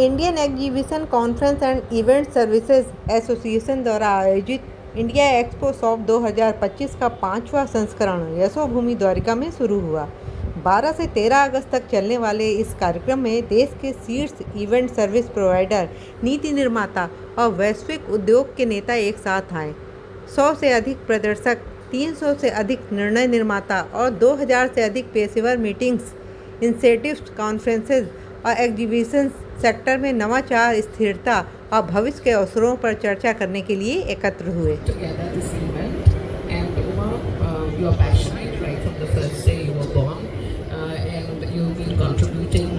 Indian exhibition conference and event services association द्वारा आयोजित India expo soft 2025 का 5वां संस्करण यशोभूमि द्वारिका में शुरू हुआ। 12 से 13 अगस्त तक चलने वाले इस कार्यक्रम में देश के शीर्ष इवेंट सर्विस प्रोवाइडर, नीति निर्माता और वैश्विक उद्योग के नेता एक साथ आए। 100 से अधिक प्रदर्शक, 300 से अधिक निर्णय निर्माता और 2000 से अधिक पेशेवर मीटिंग्स, इंसेटिव्स, कॉन्फ्रेंसेज और एग्जीबिशन सेक्टर में नवाचार, स्थिरता और भविष्य के अवसरों पर चर्चा करने के लिए एकत्र हुए। Together this event, and Uma, you are passionate right from the first day you were born, and you've been contributing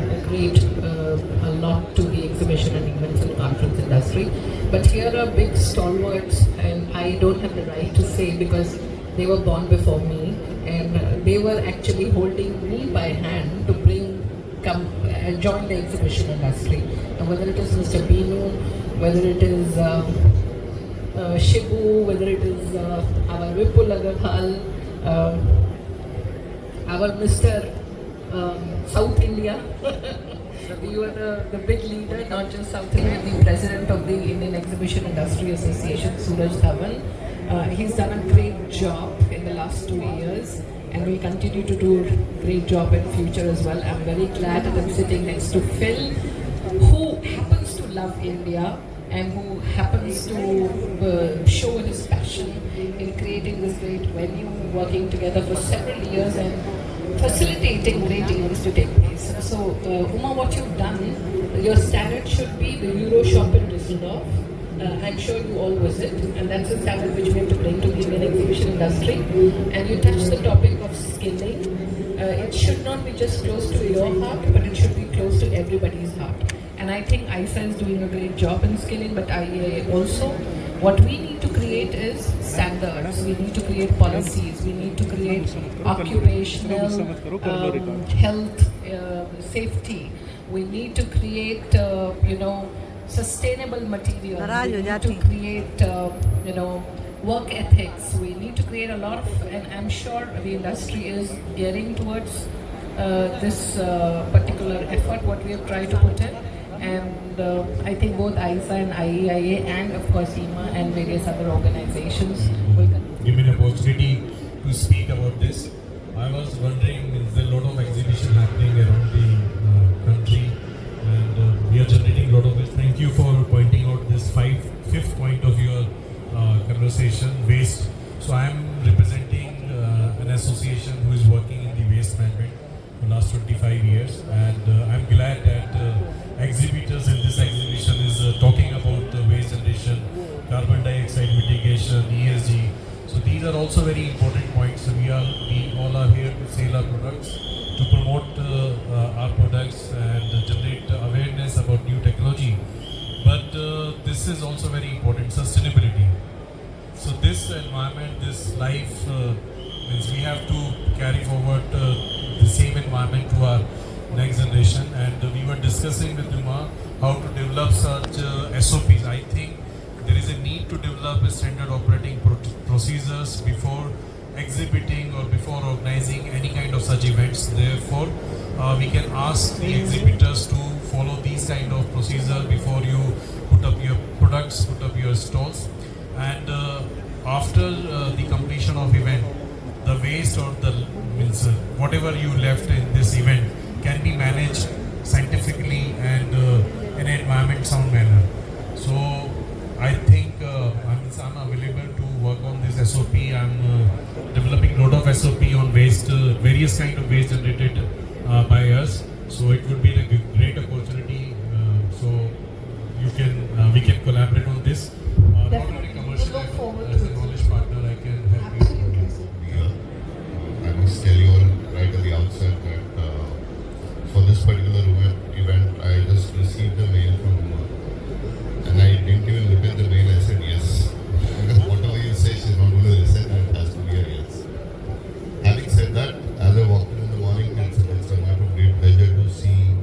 a lot to the exhibition and events and conference industry. But here are big stalwarts, and I don't have the right to say because they were born before me, and they were actually holding me by hand to come and join the exhibition industry. And whether it is Mr. Binu, whether it is Shibu, whether it is our Vipul Agarwal, our Mr. South India. You are the big leader, not just South India, the president of the Indian Exhibition Industry Association, Suraj Dhawan. He's done a great job in the last 2 years and will continue to do a great job in future as well. I'm very glad that I'm sitting next to Phil, who happens to love India and who happens to show his passion in creating this great venue, working together for several years and facilitating great events to take place. So, Uma, what you've done, your standard should be the Euro Shop in Düsseldorf. I'm sure you all visit, and that's the standard which we have to bring to the Indian exhibition industry. And you touch the topic of skilling. It should not be just close to your heart, but it should be close to everybody's heart. And I think ISA is doing a great job in skilling, but IEA also. What we need to create is standards. We need to create policies. We need to create occupational health, safety. We need to create, sustainable material. We need to create, work ethics. We need to create a lot of, and I'm sure the industry is gearing towards this particular effort, what we have tried to put in. And I think both ISA and IEIA and of course IMA and various other organizations will give me an opportunity to speak about this. I was wondering, there's a lot of exhibition happening around the country, and we are generating a lot of it. Thank you for pointing out this fifth point of your conversation, waste. So I am representing an association who is working in the waste management for the last 25 years, and I'm glad that exhibitors in this exhibition is talking about waste generation, carbon dioxide mitigation, ESG. So these are also very important points. We all are here to sell our products, to promote our products and generate awareness about new technology. But this is also very important, sustainability. So this environment, this life, means we have to carry forward the same environment to our next generation. And we were discussing with Uma how to develop such SOPs. I think there is a need to develop a standard operating procedures before exhibiting or before organizing any kind of such events. Therefore, we can ask the exhibitors to follow these kind of procedures before you put up your products, put up your stalls. And after the completion of event, the waste or the whatever you left in this event can be managed scientifically and in an environment sound manner. So I think I'm available to work on this SOP. I'm developing a lot of SOP on waste, various kind of waste generated by us. So it would be a great opportunity. So we can collaborate on this. Not only commercial, as a knowledge partner, I can help you. I must tell you all right at the outset that for this particular event, I just received a mail from Uma, and I didn't even look at the mail. I said yes, because whatever you say, she's not going to listen, and it has to be a yes. Having said that, as I walked in the morning, it's a matter of great pleasure to see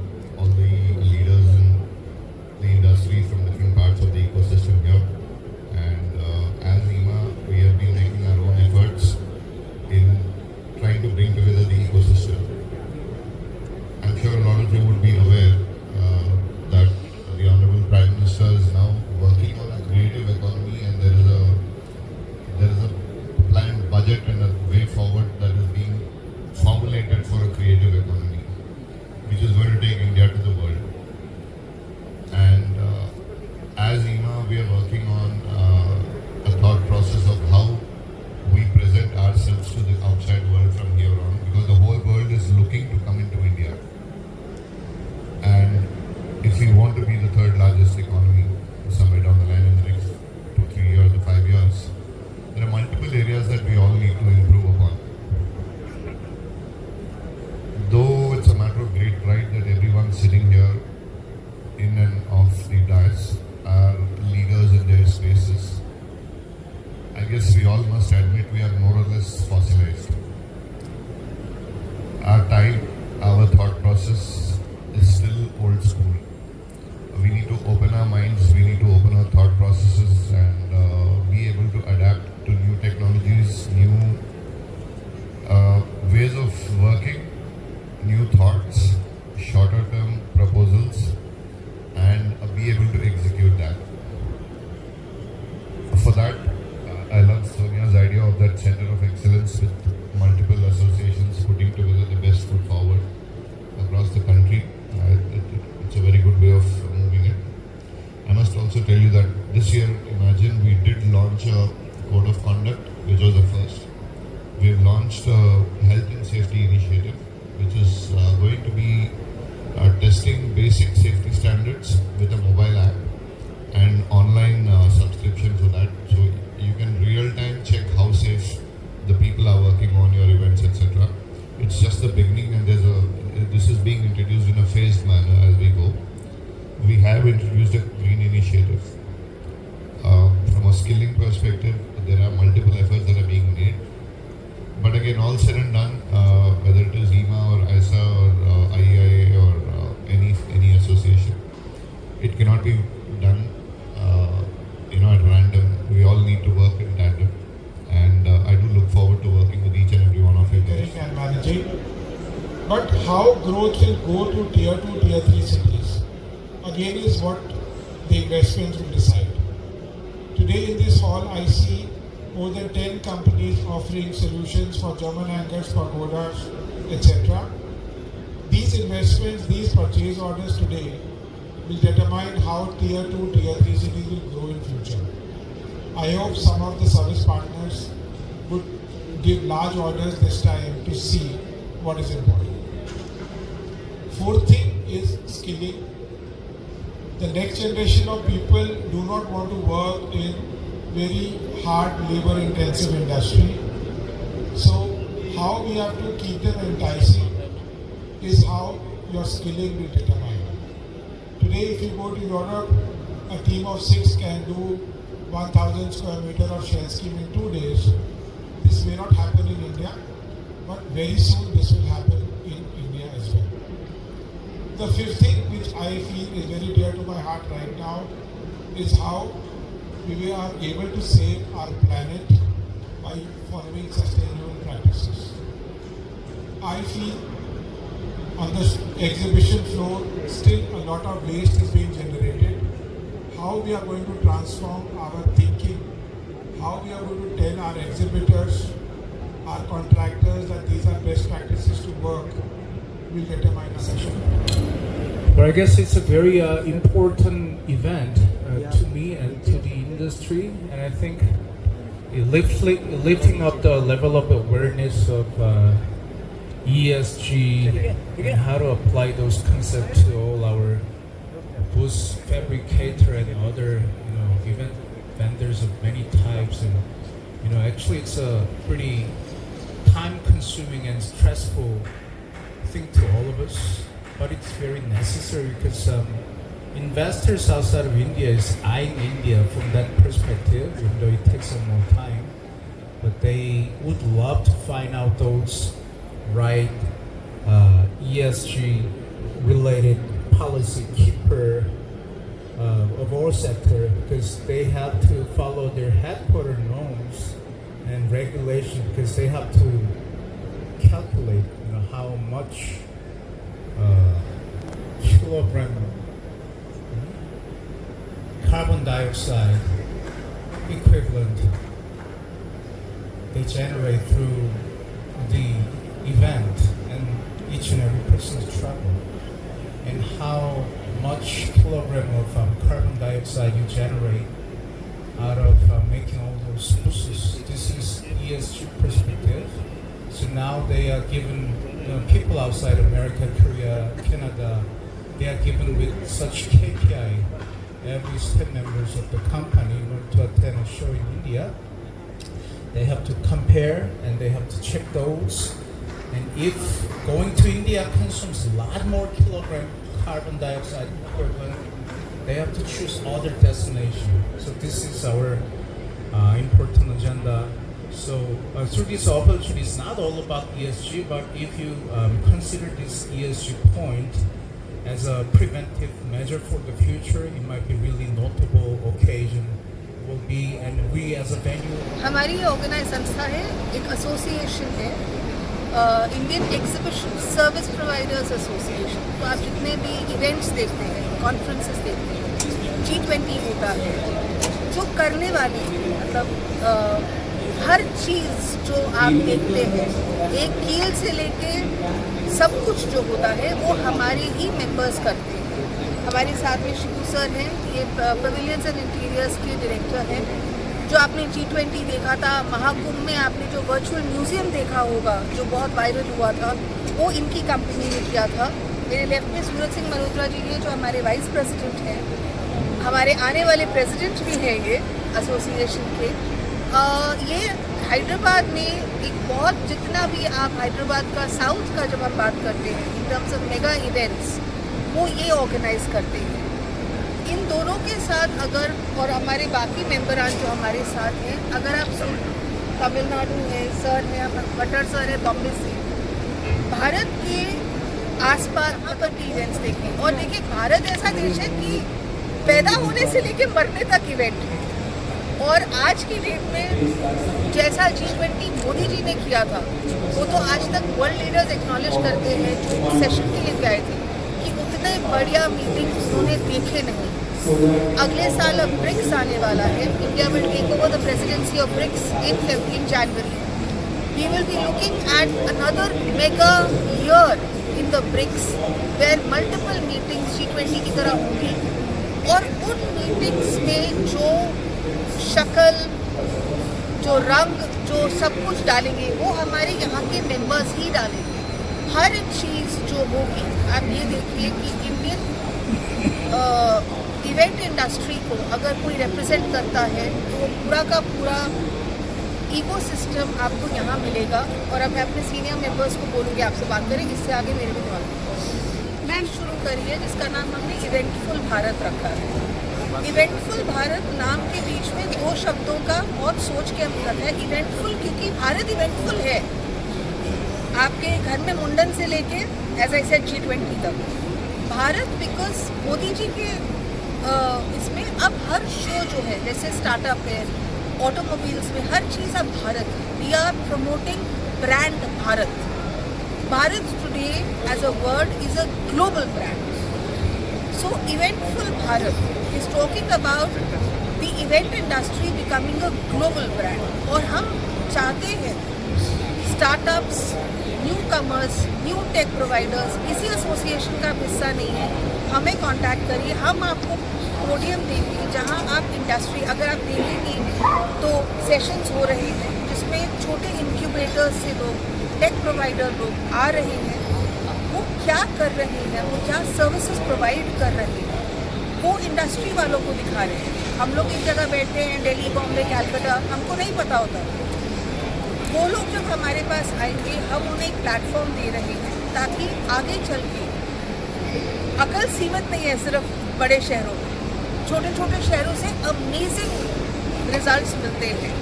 to the outside world from here on, because the whole world is looking to come into India. And if we want to be the third largest economy somewhere down the line in the next 2, 3 years or 5 years, there are multiple areas that we all need to improve upon. Though it's a matter of great pride that everyone sitting here in and off the dais are leaders in their spaces, I guess we all must admit we are more or less fossilized. Our time, our thought process is still old school. We need to open our minds, we need to open our thought processes and be able to adapt to new technologies, new ways of working, new thoughts, shorter term proposals, and be able to execute that. For that, I love Sonia's idea of that center of excellence with multiple associations putting together the best foot forward across the country. It's a very good way of moving it. I must also tell you that this year, imagine, we did launch a code of conduct, which was the first. We've launched a health and safety initiative, which is going to be testing basic safety standards with a mobile app and online subscription for that. So you can real time check how safe the people are working on your events, etc. It's just the beginning, and this is being introduced in a phased manner as we go. We have introduced a green initiative. From a skilling perspective, there are multiple efforts that are being made. But again, all said and done, whether it is EMA or ISA or IEIA or any association, it cannot be done at random. We all need to work in tandem, and I do look forward to working with each and every one of you guys. And managing. But how growth will go to tier 2, tier 3 cities, again, is what the investments will decide. Today in this hall, I see more than 10 companies offering solutions for German anchors, pagodas, etc. These investments, these purchase orders today will determine how tier 2, tier 3 cities will grow in future. I hope some of the service partners would give large orders this time to see what is important. Fourth thing is skilling. The next generation of people do not want to work in very hard labor intensive industry. So how we have to keep them enticing is how your skilling will determine. Today if you go to Europe, a team of 6 can do 1000 square meter of shell scheme in 2 days. This may not happen in India, but very soon this will happen in India as well. The fifth thing which I feel is very dear to my heart right now is how we are able to save our planet by following sustainable practices. I feel on this exhibition floor still a lot of waste is being generated. How we are going to transform our thinking, how we are going to tell our exhibitors, our contractors that these are best practices to work will determine our session. But I guess it's a very important event to me and to the industry, and I think lifting up the level of awareness of ESG and how to apply those concepts to all our booth fabricator and other event vendors of many types, and actually it's a pretty time-consuming and stressful thing to all of us, but it's very necessary because investors outside of India is eyeing India from that perspective, even though it takes some more time. But they would love to find out those right ESG related policy keeper of our sector, because they have to follow their headquarter norms and regulation, because they have to calculate how much kilogram carbon dioxide equivalent they generate through the event and each and every person's travel, and how much kilogram of carbon dioxide you generate out of making all those buses. This is ESG perspective. So now they are given, people outside America, Korea, Canada, they are given with such KPI. Every staff members of the company in order to attend a show in India, they have to compare and they have to check those. And if going to India consumes a lot more kilogram carbon dioxide equivalent, they have to choose other destination. So this is our important agenda. So through this opportunity, it's not all about ESG, but if you consider this ESG point as a preventive measure for the future, it might be really notable occasion will be, and we as a venue. हमारी ये organise संस्था है, एक association है, Indian exhibition service providers association. तो आप जितने भी इवेंट्स देखते हैं, कॉन्फ्रेंसेस देखते हैं, G20 होता है, जो करने वाली मतलब हर चीज़ जो आप देखते हैं, एक कील से लेके सब कुछ जो होता है वो हमारे ही मेंबर्स करते हैं। हमारे साथ में शिबू सर हैं, ये पवेलियंस एंड इंटीरियर्स के डायरेक्टर हैं। जो आपने G20 देखा था, महाकुंभ में आपने जो वर्चुअल म्यूजियम देखा होगा जो बहुत वायरल हुआ था, वो इनकी कंपनी ने किया था। मेरे लेफ्ट में सूरज सिंह मल्होत्रा जी हैं जो हमारे वाइस प्रेसिडेंट हैं, हमारे आने वाले प्रेसिडेंट भी हैं ये एसोसिएशन के। ये हैदराबाद में एक बहुत, जितना भी आप हैदराबाद का साउथ का जब हम बात करते हैं in terms of mega events, वो ये ऑर्गेनाइज करते हैं। इन दोनों के साथ अगर, और हमारे बाकी मेंबरान जो हमारे साथ हैं, अगर आप तमिलनाडु है, सर है, भट्टर सर है बॉम्बे से, भारत के आसपास अगर इवेंट्स देखें, और देखिए भारत ऐसा देश है कि पैदा होने से लेके मरने तक इवेंट है। और आज की डेट में जैसा G20 मोदी जी ने किया था, वो तो आज तक वर्ल्ड लीडर्स एक्नॉलेज करते हैं जो सेशन के लिए गए थे कि उतने बढ़िया मीटिंग उन्होंने देखे नहीं। अगले साल अब ब्रिक्स आने वाला है, India will take over the presidency of BRICS in January. We will be looking at another mega year in the BRICS where multiple meetings G20 की तरह होंगी, और उन मीटिंग्स में जो शक्ल, जो रंग, जो सब कुछ डालेंगे वो हमारे यहाँ के मेंबर्स ही डालेंगे। हर चीज़ जो होगी, आप ये देखिए कि इंडियन इवेंट इंडस्ट्री को अगर कोई रिप्रेजेंट करता है तो वो पूरा का पूरा इकोसिस्टम आपको यहाँ मिलेगा। और अब मैं अपने सीनियर मेंबर्स को बोलूँगी आपसे बात करें, इससे आगे मेरे भी दिमाग मैम शुरू करिए, जिसका नाम हमने इवेंटफुल भारत रखा है। इवेंटफुल भारत नाम के बीच में दो शब्दों का बहुत सोच के हमने रखा है। इवेंटफुल क्योंकि भारत इवेंटफुल है, आपके घर में मुंडन से लेके एज आई सेड G20 तक। भारत बिकॉज मोदी जी के इसमें अब हर शो जो है, जैसे स्टार्टअप है, ऑटोमोबाइल्स में, हर चीज़ अब भारत है। We are promoting brand Bharat. Bharat today as a word is a global brand. So Eventful Bharat is talking about the event industry becoming a global brand, और हम चाहते हैं startups, new commerce, new take providers किसी association का हिस्सा नहीं है, हमें कांटेक्ट करिए। हम आपको पोडियम देंगे जहां आप इंडस्ट्री, अगर आप देखेंगे तो सेशंस हो रहे हैं जिसमें छोटे इंक्यूबेटर्स से लोग, टेक प्रोवाइडर लोग आ रहे हैं, वो क्या कर रहे हैं, वो क्या सर्विसेज प्रोवाइड कर रहे हैं, वो इंडस्ट्री वालों को दिखा रहे हैं। हम लोग एक जगह बैठे हैं, दिल्ली, बॉम्बे, कैलकाटा, हमको नहीं पता होता। वो लोग जब हमारे पास आएंगे, हम उन्हें एक प्लेटफॉर्म दे रहे हैं ताकि आगे चल के, अकल सीमित नहीं है सिर्फ बड़े शहरों में, छोटे छोटे शहरों से अमेजिंग रिजल्ट्स मिलते हैं।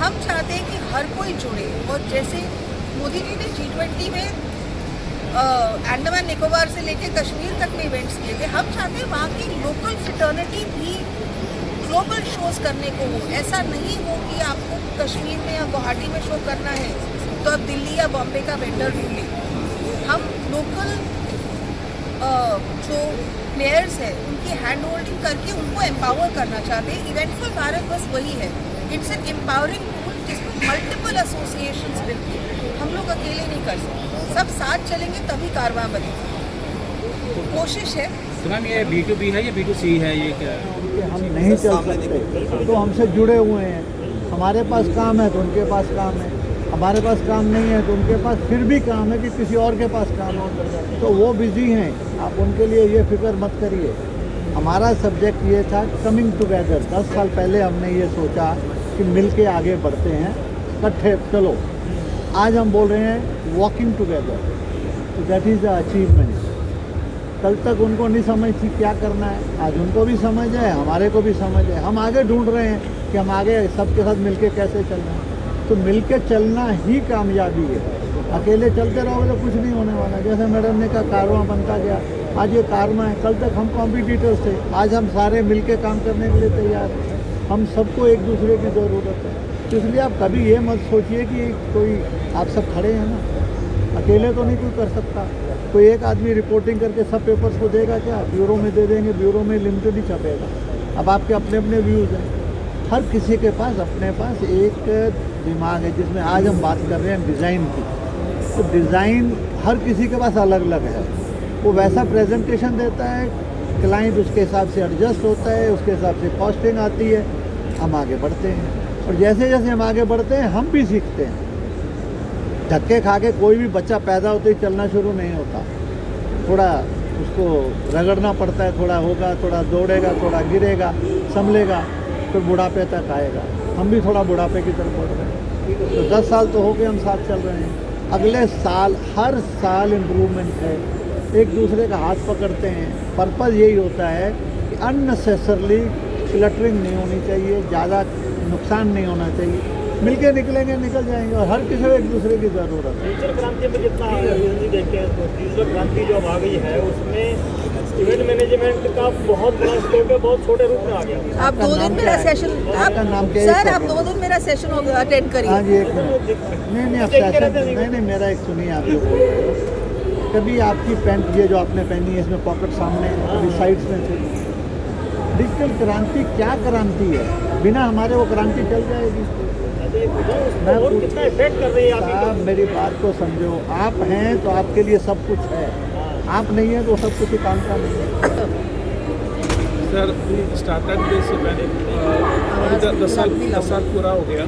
हम चाहते हैं कि हर कोई जुड़े, और जैसे मोदी जी ने G20 में अंडमान निकोबार से लेके कश्मीर तक में इवेंट्स किए थे, हम चाहते हैं वहाँ की लोकल फ्रेटर्निटी भी ग्लोबल शोज करने को हो। ऐसा नहीं हो कि आपको कश्मीर में या गुवाहाटी में शो करना है तो अब दिल्ली या बॉम्बे का वेंडर ढूंढें। हम लोकल जो प्लेयर्स हैं उनकी हैंड होल्डिंग करके उनको एम्पावर करना चाहते हैं। इवेंटफुल भारत बस वही है, इट्स एन एम्पावरिंग टूल जिसमें मल्टीपल एसोसिएशंस मिलकर, हम लोग अकेले नहीं कर सकते, सब साथ चलेंगे तभी कारवां बनेगा। कोशिश है तो मैम ये B2B है या B2C है, ये क्या है? कि हम नहीं चल सकते, तो हमसे जुड़े हुए हैं। हमारे पास काम है तो उनके पास काम है, हमारे पास काम नहीं है तो उनके पास फिर भी काम है कि किसी और के पास काम है, तो वो बिजी हैं। आप उनके लिए ये फिक्र मत करिए। हमारा सब्जेक्ट ये था कमिंग टुगेदर। 10 साल पहले हमने ये सोचा कि मिल के आगे बढ़ते हैं, इकट्ठे चलो। आज हम बोल रहे हैं वॉकिंग टुगेदर, तो दैट इज़ द अचीवमेंट। कल तक उनको नहीं समझ थी क्या करना है, आज उनको भी समझ है, हमारे को भी समझ है। हम आगे ढूंढ रहे हैं कि हम आगे सबके साथ मिलके कैसे चलना है। तो मिलके चलना ही कामयाबी है। अकेले चलते रहोगे तो कुछ नहीं होने वाला। जैसे मैडम ने कहा कारवां बनता गया, आज ये कारवां है। कल तक हम कॉम्पिटिटर्स थे, आज हम सारे मिलके काम करने के लिए तैयार हैं। हम सबको एक दूसरे की ज़रूरत है। तो इसलिए आप कभी ये मत सोचिए कि कोई आप सब खड़े हैं ना, अकेले तो नहीं कोई कर सकता। कोई एक आदमी रिपोर्टिंग करके सब पेपर्स को देगा क्या? ब्यूरो में दे देंगे, ब्यूरो में लिमिटेड ही छपेगा। अब आपके अपने अपने व्यूज़ हैं। हर किसी के पास अपने पास एक दिमाग है, जिसमें आज हम बात कर रहे हैं डिज़ाइन की। तो डिज़ाइन हर किसी के पास अलग अलग है। वो वैसा प्रेजेंटेशन देता है, क्लाइंट उसके हिसाब से एडजस्ट होता है, उसके हिसाब से कॉस्टिंग आती है, हम आगे बढ़ते हैं। और जैसे जैसे हम आगे बढ़ते हैं हम भी सीखते हैं। धक्के खा के कोई भी बच्चा पैदा होते ही चलना शुरू नहीं होता। थोड़ा उसको रगड़ना पड़ता है, थोड़ा होगा, थोड़ा दौड़ेगा, थोड़ा गिरेगा, संभलेगा, फिर बुढ़ापे तक आएगा। हम भी थोड़ा बुढ़ापे की तरफ बढ़ रहे हैं। तो 10 साल तो हो गए हम साथ चल रहे हैं। अगले साल हर साल इम्प्रूवमेंट है, एक दूसरे का हाथ पकड़ते हैं। पर्पज़ यही होता है कि अननेसेसरली क्लटरिंग नहीं होनी चाहिए, ज़्यादा नुकसान नहीं होना चाहिए। मिलके निकलेंगे, निकल जाएंगे। और हर किसी को एक दूसरे की ज़रूरत है। डिजिटल क्रांति में जितना देखते हैं तो डिजिटल क्रांति जो अब आ गई है उसमें इवेंट मैनेजमेंट का बहुत बड़ा स्कोप है, बहुत छोटे रूप में आ गया। आप 2 दिन मेरा सेशन, आपका नाम क्या है? सर आप 2 दिन मेरा सेशन अटेंड करिए। हाँ जी, एक मिनट। नहीं आप सेशन नहीं, मेरा एक सुनिए। आप जो बोल रहे हो, कभी आपकी पैंट ये जो आपने पहनी है इसमें पॉकेट सामने, कभी साइड्स में थे। डिजिटल क्रांति क्या क्रांति है? बिना हमारे वो क्रांति चल जाएगी। कितना इफेक्ट कर रही है आप मेरी बात को समझो। आप हैं तो आपके लिए सब कुछ है, आप नहीं है तो सब कुछ ही काम का नहीं है। सर स्टार्टअप डे से पहले 10 साल पूरा हो गया।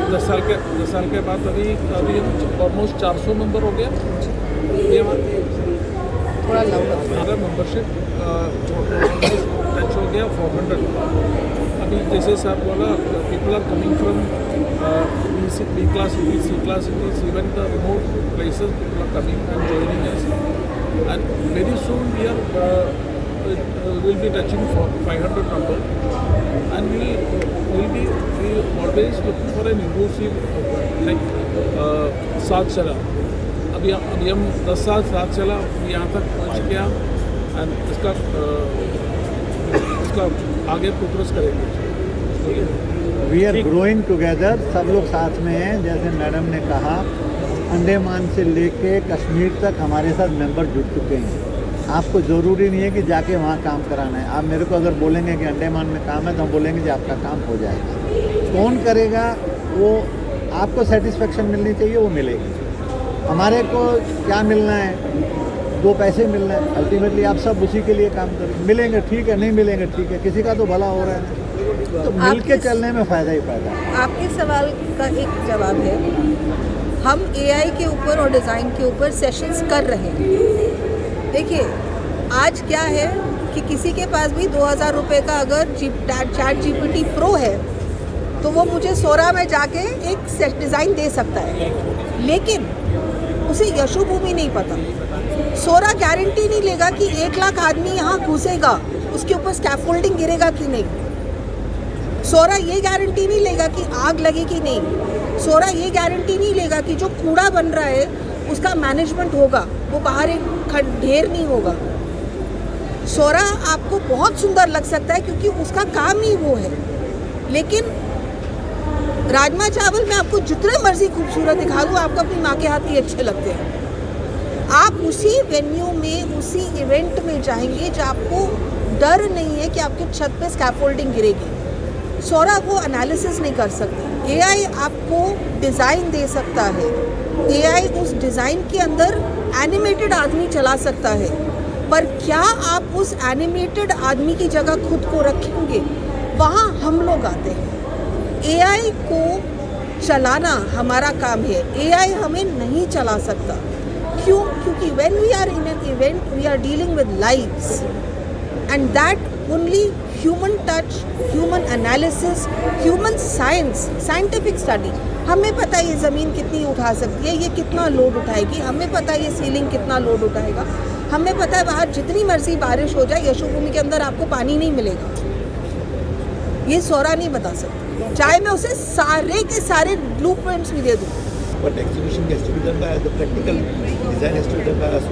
10 साल के बाद अभी ऑलमोस्ट 400 मेंबर हो गया। ये थोड़ा हमारा मेंबरशिप टच हो गया 400। अभी जैसे सर बोला, people are coming from B class cities, C class cities, even the remote places, people are coming and joining us. And very soon we will be touching 500 number, and we always looking for an inclusive like साथ चला। अभी हम 10 साल साथ चला, यहाँ तक पहुँच गया। एंड इसका आगे प्रोग्रेस करेंगे। वी आर ग्रोइंग टुगेदर, सब लोग साथ में हैं। जैसे मैडम ने कहा, अंडमान से लेके कश्मीर तक हमारे साथ मेंबर जुड़ चुके हैं। आपको ज़रूरी नहीं है कि जाके वहाँ काम कराना है। आप मेरे को अगर बोलेंगे कि अंडमान में काम है तो हम बोलेंगे कि आपका काम हो जाएगा। कौन करेगा वो आपको सेटिस्फेक्शन मिलनी चाहिए, वो मिलेगी। हमारे को क्या मिलना है? 2 पैसे मिलना है। अल्टीमेटली आप सब उसी के लिए काम करें। मिलेंगे ठीक है, नहीं मिलेंगे ठीक है, किसी का तो भला हो रहा है। तो मिल के चलने में फ़ायदा ही फ़ायदा है। आपके सवाल का एक जवाब है, हम AI के ऊपर और डिज़ाइन के ऊपर सेशंस कर रहे हैं। देखिए आज क्या है कि किसी के पास भी 2000 रुपये का अगर ChatGPT Pro है तो वो मुझे सोरा में जाके एक डिज़ाइन दे सकता है, लेकिन उसे यशोभूमि नहीं पता। सोरा गारंटी नहीं लेगा कि 1 लाख आदमी यहाँ घुसेगा, उसके ऊपर स्कैफोल्डिंग गिरेगा कि नहीं। सोरा ये गारंटी नहीं लेगा कि आग लगेगी नहीं। सोरा ये गारंटी नहीं लेगा कि जो कूड़ा बन रहा है उसका मैनेजमेंट होगा, वो बाहर एक ढेर नहीं होगा। सोरा आपको बहुत सुंदर लग सकता है क्योंकि उसका काम ही वो है, लेकिन राजमा चावल मैं आपको जितने मर्जी खूबसूरत दिखा दूँ, आपको अपनी माँ के हाथ के अच्छे लगते हैं। आप उसी वेन्यू में, उसी इवेंट में जाएंगे जो आपको डर नहीं है कि आपके छत पे स्कैफोल्डिंग गिरेगी। सोरा वो एनालिसिस नहीं कर सकती। AI आपको डिज़ाइन दे सकता है, AI उस डिज़ाइन के अंदर एनिमेटेड आदमी चला सकता है, पर क्या आप उस एनिमेटेड आदमी की जगह खुद को रखेंगे? वहाँ हम लोग आते हैं। एआई को चलाना हमारा काम है, एआई हमें नहीं चला सकता। क्यों? क्योंकि when we are in an event, we are dealing with lives, and that only human touch, human analysis, human science, scientific study. हमें पता है ये ज़मीन कितनी उठा सकती है, ये कितना लोड उठाएगी, हमें पता है ये सीलिंग कितना लोड उठाएगा, हमें पता है बाहर जितनी मर्जी बारिश हो जाए यशोभूमि के अंदर आपको पानी नहीं मिलेगा। ये सौरा नहीं बता सकता, चाहे मैं उसे सारे के सारे ब्लूप्रिंट्स भी दे दूँ। But exhibition has to be done by the practical design has to be done by us.